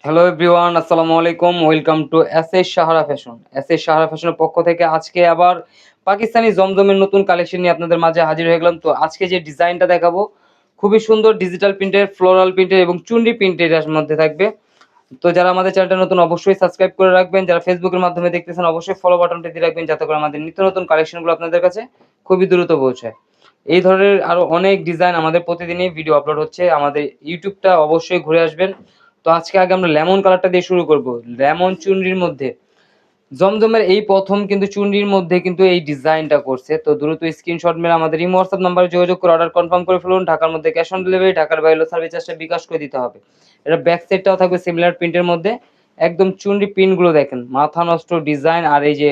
Hello everyone, আসসালামু আলাইকুম। Welcome to SS Sahara fashion. SS Sahara ফ্যাশনের পক্ষ থেকে আজকে আবার পাকিস্তানি জমজমের নতুন কালেকশন নিয়ে আপনাদের মাঝে হাজির হয়ে গেলাম। তো আজকে যে ডিজাইনটা দেখাবো খুবই সুন্দর, ডিজিটাল প্রিন্টের, ফ্লোরাল প্রিন্টের এবং চুন্ডি প্রিন্টের এর মধ্যে থাকবে। তো যারা আমাদের চ্যানেলটা নতুন অবশ্যই সাবস্ক্রাইব করে রাখবেন। যারা ফেসবুকের মাধ্যমে দেখতেছেন অবশ্যই ফলো বাটনটি দিয়ে রাখবেন, যাতে করে আমাদের নিত্য নতুন কালেকশনগুলো আপনাদের কাছে খুবই দ্রুত পৌঁছায়। এই ধরনের আরো অনেক ডিজাইন আমাদের প্রতিদিনই ভিডিও আপলোড হচ্ছে। আমাদের ইউটিউবটা অবশ্যই ঘুরে আসবেন। তো আজকে আগে আমরা লেমন কালারটা দিয়ে শুরু করব। লেমন চুনরির মধ্যে জমজমের এই প্রথম কিন্তু চুনরির মধ্যে কিন্তু এই ডিজাইনটা করছে। তো দ্রুত স্ক্রিনশট মেরে আমাদের ইমো হোয়াটসঅ্যাপ নাম্বারে যোগাযোগ করে অর্ডার কনফার্ম করে ফেলুন। ঢাকার মধ্যে ক্যাশ অন ডেলিভারি, ঢাকার বাইরে সার্ভিস চার্জটা বিকাশ করে দিতে হবে। এটা ব্যাক সাইডটাও থাকবে সিমিলার প্রিন্টের মধ্যে। একদম চুনরি প্রিন্টগুলো দেখেন, মাথা নষ্ট ডিজাইন। আর এই যে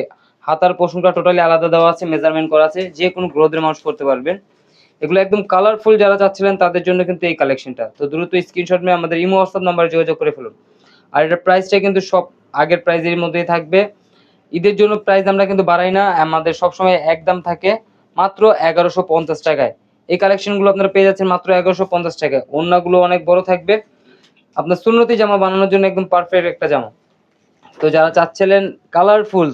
হাতার পোর্শনটা টোটালি আলাদা দেওয়া আছে, মেজারমেন্ট করা আছে, যে কোনো গ্রোথের মানুষ করতে পারবেন। এগুলো একদম কালারফুল যারা চাচ্ছিলেন তাদের জন্য কিন্তু এই কালেকশনটা। তো দ্রুত স্ক্রিনশট নিয়ে আমাদের ইমো হোয়াটসঅ্যাপ নাম্বারে যোগাযোগ করে ফেলুন। আর এটার প্রাইসটা কিন্তু সব আগের প্রাইজের মধ্যেই থাকবে। ঈদের জন্য প্রাইস আমরা কিন্তু বাড়াই না, আমাদের সবসময় একদম থাকে মাত্র 1150 টাকায়। এই কালেকশনগুলো আপনারা পেয়ে যাচ্ছেন মাত্র 1150 টাকায়। ওড়নাগুলো অনেক বড় থাকবে, আপনার সুন্নতি জামা বানানোর জন্য একদম পারফেক্ট একটা জামা। তো যারা চাচ্ছিলেন কালারফুল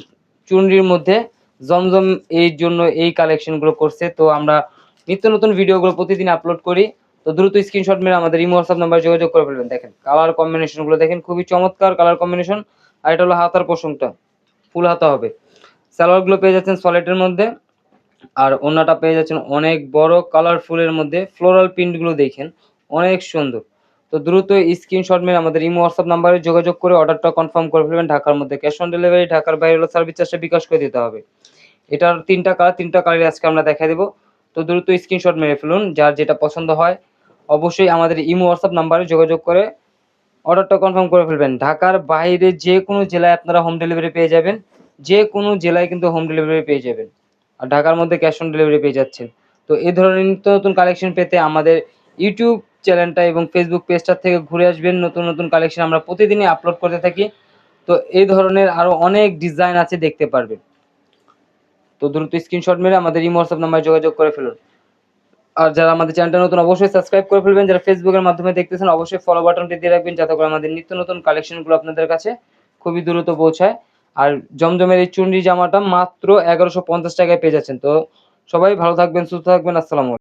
চুনরির মধ্যে, জমজম এই জন্য এই কালেকশনগুলো করছে। তো আমরা নিত্য নতুন ভিডিওগুলো প্রতিদিন আপলোড করি। তো দ্রুত স্ক্রিনশট মেরে আমাদের ইমো হোয়াটসঅ্যাপ নাম্বারে যোগাযোগ করে ফেলবেন। দেখেন কালার কম্বিনেশনগুলো দেখেন, খুবই চমৎকার কালার কম্বিনেশন। আর এটা হলো হাতার পোর্শনটা, ফুল হাতা হবে। সালোয়ারগুলো পেয়ে যাচ্ছেন সলিডের মধ্যে, আর ওড়নাটা পেয়ে যাচ্ছেন অনেক বড় কালারফুলের মধ্যে। ফ্লোরাল প্রিন্টগুলো দেখেন অনেক সুন্দর। তো দ্রুত স্ক্রিনশট মেরে আমাদের ইমো হোয়াটসঅ্যাপ নাম্বারে যোগাযোগ করে অর্ডারটা কনফার্ম করে ফেলবেন। ঢাকার মধ্যে ক্যাশ অন ডেলিভারি, ঢাকার বাইরে হলো সার্ভিস চার্জটা বিকাশ করে দিতে হবে। এটার তিনটা কালারই আজকে আমরা দেখাই দেবো। তো দ্রুত স্ক্রিনশট মেরে ফেলুন, যার যেটা পছন্দ হয় অবশ্যই আমাদের ইমো হোয়াটসঅ্যাপ নাম্বারে যোগাযোগ করে অর্ডারটা কনফার্ম করে ফেলবেন। ঢাকার বাইরে যে কোনো জেলায় আপনারা হোম ডেলিভারি পেয়ে যাবেন, যে কোনো জেলায় কিন্তু হোম ডেলিভারি পেয়ে যাবেন। আর ঢাকার মধ্যে ক্যাশ অন ডেলিভারি পেয়ে যাচ্ছেন। তো এই ধরনের নিত্য নতুন কালেকশন পেতে আমাদের ইউটিউব চ্যানেলটা এবং ফেসবুক পেজটা থেকে ঘুরে আসবেন। নতুন নতুন কালেকশন আমরা প্রতিদিনই আপলোড করতে থাকি। তো এই ধরনের আরো অনেক ডিজাইন আছে, দেখতে পারবেন। তো দ্রুত স্ক্রিনশট মেরে আমাদের ইমো হোয়াটসঅ্যাপ নাম্বারে যোগাযোগ করে ফেলুন। আর যারা আমাদের চ্যানেলটা নতুন অবশ্যই সাবস্ক্রাইব করে ফেলবেন। যারা ফেসবুকের মাধ্যমে দেখতেছেন অবশ্যই ফলো বাটনটি দিয়ে রাখবেন, যাতে করে আমাদের নিত্য নতুন কালেকশনগুলো আপনাদের কাছে খুবই দ্রুত পৌঁছায়। আর জমজমের এই চুনরি জামাটা মাত্র 1150 টাকায় পেয়ে যাচ্ছেন। তো সবাই ভালো থাকবেন, সুস্থ থাকবেন। আসসালামু আলাইকুম।